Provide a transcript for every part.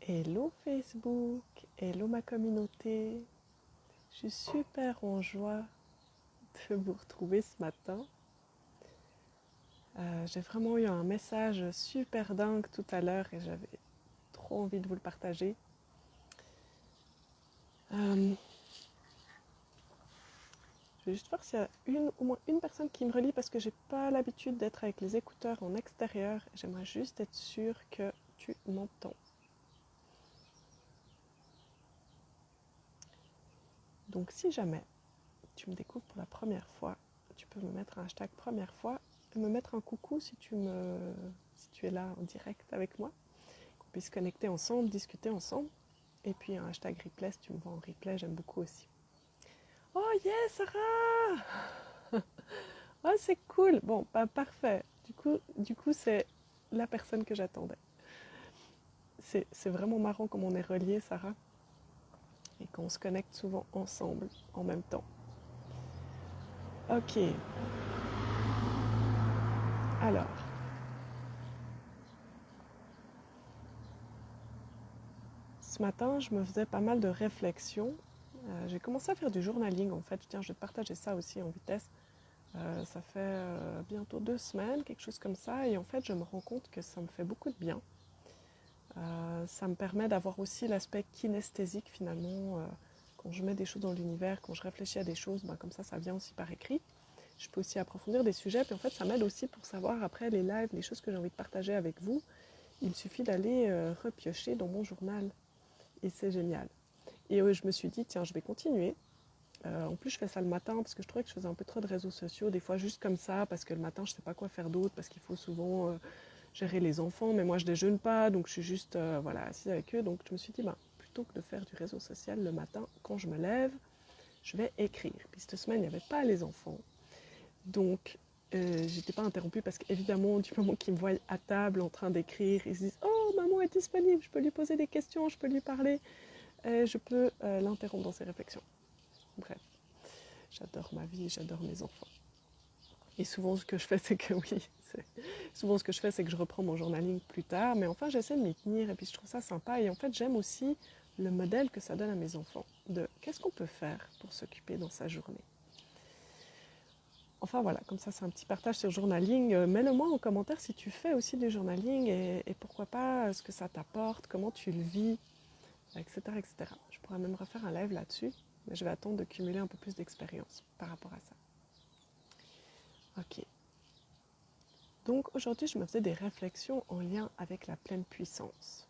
Hello Facebook, hello ma communauté. Je suis super en joie de vous retrouver ce matin. J'ai vraiment eu un message super dingue tout à l'heure et j'avais trop envie de vous le partager. Je vais juste voir s'il y a au moins une personne qui me relie parce que j'ai pas l'habitude d'être avec les écouteurs en extérieur. J'aimerais juste être sûre que tu m'entends. Donc si jamais tu me découvres pour la première fois, tu peux me mettre un hashtag première fois et me mettre un coucou si tu es là en direct avec moi, qu'on puisse connecter ensemble, discuter ensemble. Et puis un hashtag replay si tu me vois en replay, j'aime beaucoup aussi. Oh yes, Sarah. Oh c'est cool. Bon, bah parfait. Du coup c'est la personne que j'attendais. C'est vraiment marrant comme on est reliés, Sarah, et qu'on se connecte souvent ensemble en même temps. Ok. Alors, ce matin, je me faisais pas mal de réflexions. J'ai commencé à faire du journaling en fait. Tiens, je vais te partager ça aussi en vitesse. Ça fait bientôt 2 semaines, quelque chose comme ça. Et en fait, je me rends compte que ça me fait beaucoup de bien. Ça me permet d'avoir aussi l'aspect kinesthésique finalement. Quand je mets des choses dans l'univers, quand je réfléchis à des choses, ben, comme ça vient aussi par écrit. Je peux aussi approfondir des sujets. Puis en fait, ça m'aide aussi pour savoir après les lives, les choses que j'ai envie de partager avec vous. Il suffit d'aller repiocher dans mon journal. Et c'est génial. Et je me suis dit, tiens, je vais continuer. En plus, je fais ça le matin parce que je trouvais que je faisais un peu trop de réseaux sociaux, des fois juste comme ça, parce que le matin, je ne sais pas quoi faire d'autre, parce qu'il faut souvent gérer les enfants, mais moi, je déjeune pas, donc je suis juste voilà, assise avec eux. Donc, je me suis dit, ben, plutôt que de faire du réseau social le matin, quand je me lève, je vais écrire. Puis cette semaine, il n'y avait pas les enfants. Donc, j'étais pas interrompue parce qu'évidemment, du moment qu'ils me voient à table en train d'écrire, ils se disent, oh, maman est disponible, je peux lui poser des questions, je peux lui parler, et je peux l'interrompre dans ses réflexions. Bref, j'adore ma vie, j'adore mes enfants. Et souvent, ce que je fais, c'est que oui, souvent ce que je fais, c'est que je reprends mon journaling plus tard, mais enfin, j'essaie de m'y tenir et puis je trouve ça sympa. Et en fait, j'aime aussi le modèle que ça donne à mes enfants de qu'est-ce qu'on peut faire pour s'occuper dans sa journée. Enfin voilà, comme ça, c'est un petit partage sur journaling. Mets-le moi en commentaire si tu fais aussi du journaling et pourquoi pas ce que ça t'apporte, comment tu le vis, etc., etc. Je pourrais même refaire un live là-dessus, mais je vais attendre de cumuler un peu plus d'expérience par rapport à ça. Ok. Donc aujourd'hui, je me faisais des réflexions en lien avec la pleine puissance.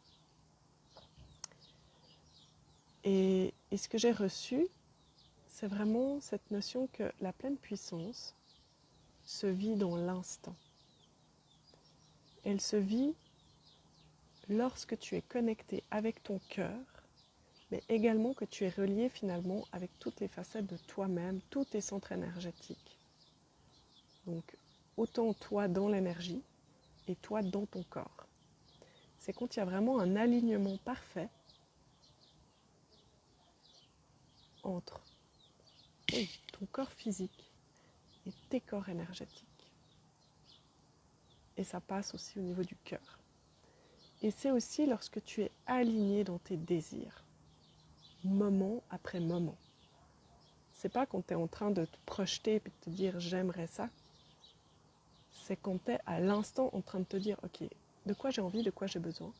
Et ce que j'ai reçu, c'est vraiment cette notion que la pleine puissance se vit dans l'instant. Elle se vit lorsque tu es connecté avec ton cœur, mais également que tu es relié finalement avec toutes les facettes de toi-même, tous tes centres énergétiques. Donc autant toi dans l'énergie et toi dans ton corps. C'est quand il y a vraiment un alignement parfait entre ton corps physique et tes corps énergétiques. Et ça passe aussi au niveau du cœur. Et c'est aussi lorsque tu es aligné dans tes désirs, moment après moment. C'est pas quand tu es en train de te projeter et de te dire j'aimerais ça. C'est quand tu es à l'instant en train de te dire ok, de quoi j'ai envie, de quoi j'ai besoin.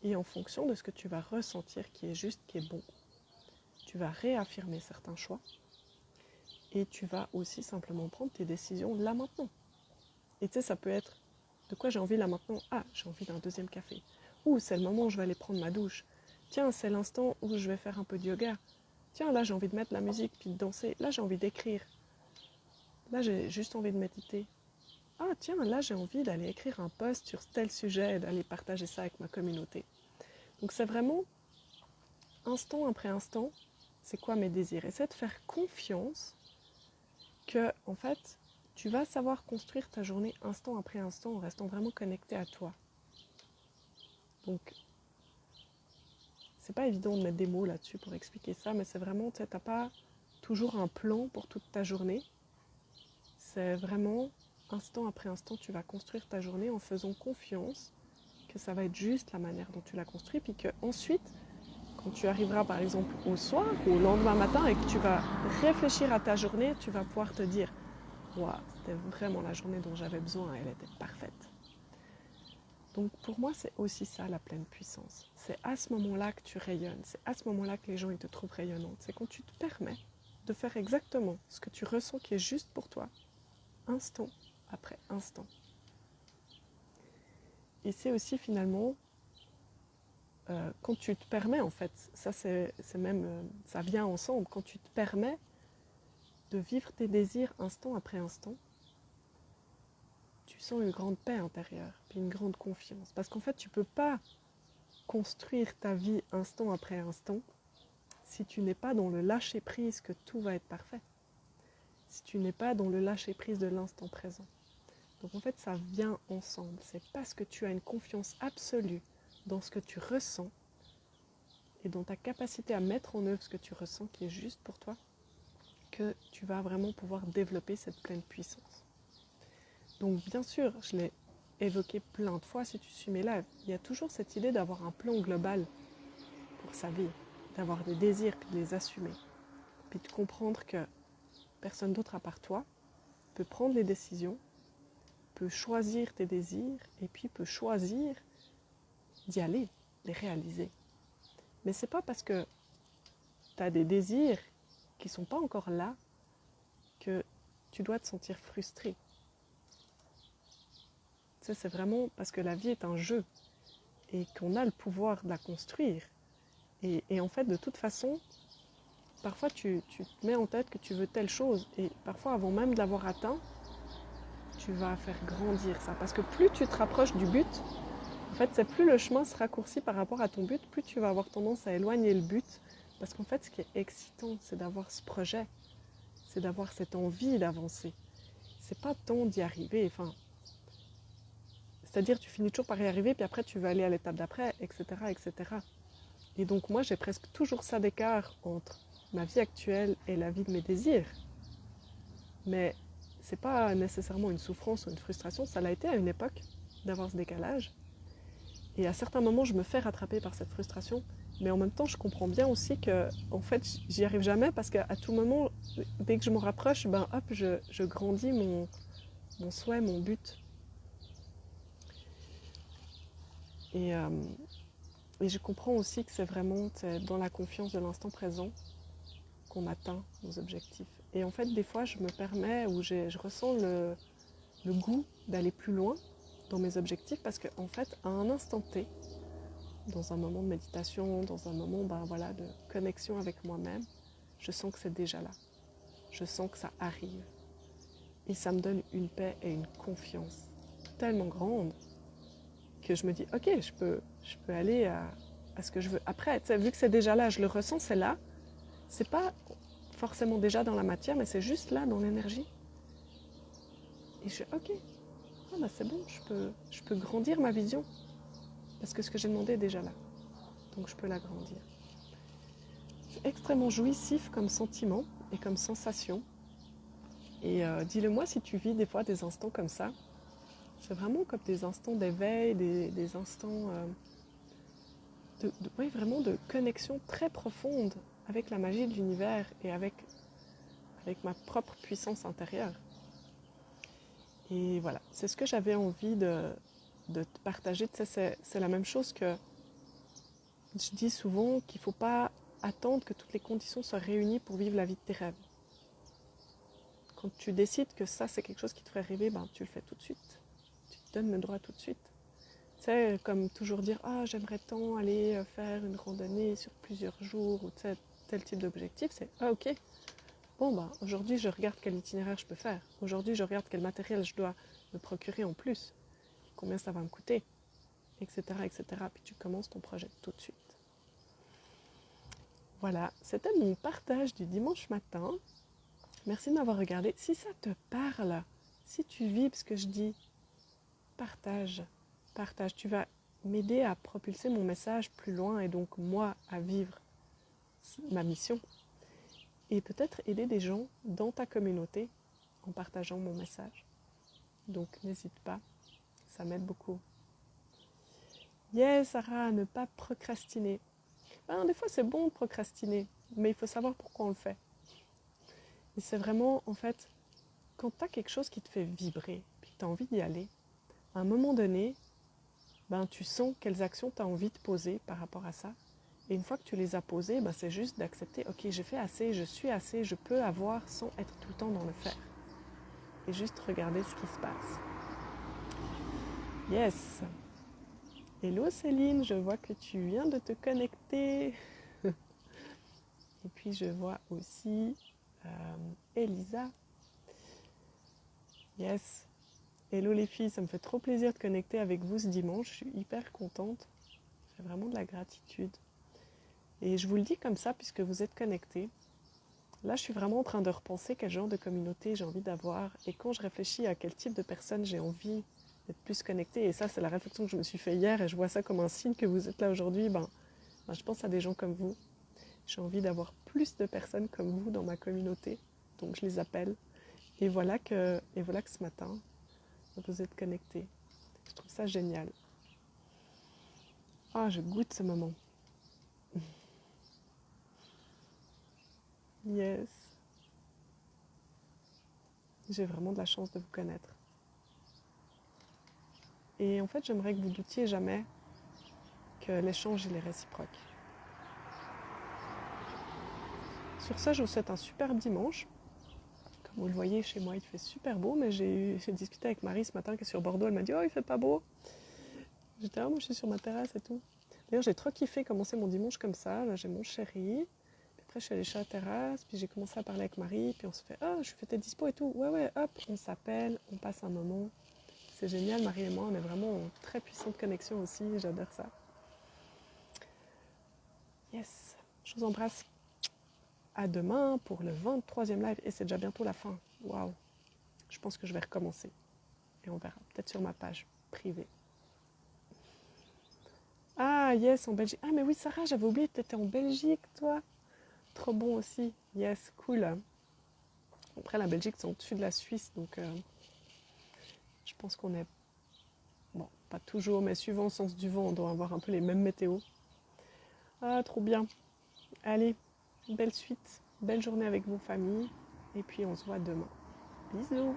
Et en fonction de ce que tu vas ressentir qui est juste, qui est bon, tu vas réaffirmer certains choix et tu vas aussi simplement prendre tes décisions là maintenant. Et tu sais, ça peut être de quoi j'ai envie là maintenant. Ah, j'ai envie d'un deuxième café. Ou c'est le moment où je vais aller prendre ma douche. Tiens, c'est l'instant où je vais faire un peu de yoga. Tiens, là j'ai envie de mettre la musique puis de danser. Là j'ai envie d'écrire. Là j'ai juste envie de méditer. Ah tiens, là j'ai envie d'aller écrire un post sur tel sujet et d'aller partager ça avec ma communauté. Donc c'est vraiment instant après instant, c'est quoi mes désirs. Et c'est de faire confiance que, en fait, tu vas savoir construire ta journée instant après instant en restant vraiment connecté à toi. Donc, c'est pas évident de mettre des mots là-dessus pour expliquer ça, mais c'est vraiment, tu sais, t'as pas toujours un plan pour toute ta journée. C'est vraiment, instant après instant, tu vas construire ta journée en faisant confiance que ça va être juste la manière dont tu l'as construit, puis qu'ensuite, quand tu arriveras par exemple au soir ou au lendemain matin et que tu vas réfléchir à ta journée, tu vas pouvoir te dire « Waouh, c'était vraiment la journée dont j'avais besoin, elle était parfaite ». Donc pour moi, c'est aussi ça la pleine puissance. C'est à ce moment-là que tu rayonnes, c'est à ce moment-là que les gens ils te trouvent rayonnante. C'est quand tu te permets de faire exactement ce que tu ressens qui est juste pour toi, instant après instant. Et c'est aussi finalement, quand tu te permets en fait, ça c'est même, ça vient ensemble, quand tu te permets de vivre tes désirs instant après instant, tu sens une grande paix intérieure, puis une grande confiance. Parce qu'en fait, tu ne peux pas construire ta vie instant après instant si tu n'es pas dans le lâcher-prise que tout va être parfait. Si tu n'es pas dans le lâcher-prise de l'instant présent. Donc en fait, ça vient ensemble. C'est parce que tu as une confiance absolue dans ce que tu ressens et dans ta capacité à mettre en œuvre ce que tu ressens qui est juste pour toi que tu vas vraiment pouvoir développer cette pleine puissance. Donc bien sûr, je l'ai évoqué plein de fois si tu suis mes lives, il y a toujours cette idée d'avoir un plan global pour sa vie, d'avoir des désirs puis de les assumer, puis de comprendre que personne d'autre à part toi peut prendre les décisions, peut choisir tes désirs et puis peut choisir d'y aller, les réaliser. Mais c'est pas parce que tu as des désirs qui ne sont pas encore là que tu dois te sentir frustré. Tu sais, c'est vraiment parce que la vie est un jeu et qu'on a le pouvoir de la construire. Et en fait, de toute façon, parfois tu te mets en tête que tu veux telle chose et parfois avant même de l'avoir atteint, tu vas faire grandir ça. Parce que plus tu te rapproches du but, en fait, c'est plus le chemin se raccourcit par rapport à ton but, plus tu vas avoir tendance à éloigner le but. Parce qu'en fait, ce qui est excitant, c'est d'avoir ce projet, c'est d'avoir cette envie d'avancer. C'est pas tant d'y arriver, enfin, c'est-à-dire tu finis toujours par y arriver, puis après tu vas aller à l'étape d'après, etc., etc. Et donc moi, j'ai presque toujours ça d'écart entre ma vie actuelle et la vie de mes désirs. Mais c'est pas nécessairement une souffrance ou une frustration, ça l'a été à une époque d'avoir ce décalage. Et à certains moments, je me fais rattraper par cette frustration, mais en même temps, je comprends bien aussi que, en fait, j'y arrive jamais parce qu'à tout moment, dès que je m'en rapproche, ben hop, je grandis mon souhait, mon but. Et je comprends aussi que c'est vraiment dans la confiance de l'instant présent qu'on atteint nos objectifs. Et en fait, des fois, je me permets ou je ressens le goût d'aller plus loin dans mes objectifs parce qu'en fait, à un instant T, dans un moment de méditation, dans un moment de connexion avec moi-même, je sens que c'est déjà là. Je sens que ça arrive. Et ça me donne une paix et une confiance tellement grande que je me dis, ok, je peux aller à ce que je veux. Après, vu que c'est déjà là, je le ressens, c'est là. C'est pas forcément déjà dans la matière, mais c'est juste là, dans l'énergie. Et je suis, ok, c'est bon, je peux grandir ma vision. Parce que ce que j'ai demandé est déjà là. Donc je peux l'agrandir. C'est extrêmement jouissif comme sentiment et comme sensation. Et dis-le moi si tu vis des fois des instants comme ça. C'est vraiment comme des instants d'éveil, des instants vraiment de connexion très profonde avec la magie de l'univers et avec ma propre puissance intérieure. Et voilà, c'est ce que j'avais envie de te partager. C'est la même chose que je dis souvent qu'il ne faut pas attendre que toutes les conditions soient réunies pour vivre la vie de tes rêves. Quand tu décides que ça, c'est quelque chose qui te ferait rêver, tu le fais tout de suite. Tu te donnes le droit tout de suite. Tu sais, comme toujours dire « Ah, j'aimerais tant aller faire une randonnée sur plusieurs jours » ou tel type d'objectif, c'est « Ah, ok, bon, aujourd'hui, je regarde quel itinéraire je peux faire. Aujourd'hui, je regarde quel matériel je dois me procurer en plus. Combien ça va me coûter, etc., etc. » Puis tu commences ton projet tout de suite. Voilà, c'était mon partage du dimanche matin. Merci de m'avoir regardé. Si ça te parle, si tu vis ce que je dis, partage. Tu vas m'aider à propulser mon message plus loin et donc moi à vivre ma mission. Et peut-être aider des gens dans ta communauté en partageant mon message. Donc n'hésite pas, ça m'aide beaucoup. Yes, Sarah, ne pas procrastiner. Ben, des fois, c'est bon de procrastiner, mais il faut savoir pourquoi on le fait. Et c'est vraiment, en fait, quand tu as quelque chose qui te fait vibrer, puis que tu as envie d'y aller, à un moment donné, ben, tu sens quelles actions tu as envie de poser par rapport à ça. Et une fois que tu les as posées, ben, c'est juste d'accepter, ok, j'ai fait assez, je suis assez, je peux avoir sans être tout le temps dans le faire. Et juste regarder ce qui se passe. Yes. Hello Céline, je vois que tu viens de te connecter. Et puis je vois aussi Elisa. Yes. Hello les filles, ça me fait trop plaisir de connecter avec vous ce dimanche. Je suis hyper contente. J'ai vraiment de la gratitude. Et je vous le dis comme ça puisque vous êtes connectés. Là, je suis vraiment en train de repenser quel genre de communauté j'ai envie d'avoir. Et quand je réfléchis à quel type de personne j'ai envie d'être plus connectée, et ça, c'est la réflexion que je me suis fait hier, et je vois ça comme un signe que vous êtes là aujourd'hui, je pense à des gens comme vous. J'ai envie d'avoir plus de personnes comme vous dans ma communauté. Donc, je les appelle. Et voilà que ce matin, vous êtes connectés. Je trouve ça génial. Ah, je goûte ce moment. Yes. J'ai vraiment de la chance de vous connaître. Et en fait, j'aimerais que vous doutiez jamais que l'échange, il est réciproque. Sur ça, je vous souhaite un superbe dimanche. Comme vous le voyez, chez moi, il fait super beau, mais j'ai discuté avec Marie ce matin qui est sur Bordeaux. Elle m'a dit « Oh, il fait pas beau !» J'étais « Ah, moi, je suis sur ma terrasse et tout. » D'ailleurs, j'ai trop kiffé commencer mon dimanche comme ça. Là, j'ai mon chéri. Puis après, je suis allée sur la terrasse. Puis j'ai commencé à parler avec Marie. Puis on se fait « Ah, je fais tes dispo et tout. » Ouais, hop, on s'appelle, on passe un moment. C'est génial, Marie et moi, on est vraiment en très puissante connexion aussi. J'adore ça. Yes, je vous embrasse. À demain pour le 23e live. Et c'est déjà bientôt la fin. Waouh. Je pense que je vais recommencer. Et on verra. Peut-être sur ma page privée. Ah, yes, en Belgique. Ah, mais oui, Sarah, j'avais oublié, tu étais en Belgique, toi. Trop bon aussi. Yes, cool. Après, la Belgique, c'est au-dessus de la Suisse. Donc, je pense qu'on est... Bon, pas toujours, mais suivant le sens du vent, on doit avoir un peu les mêmes météos. Ah, trop bien. Allez, belle suite. Belle journée avec vos familles. Et puis, on se voit demain. Bisous.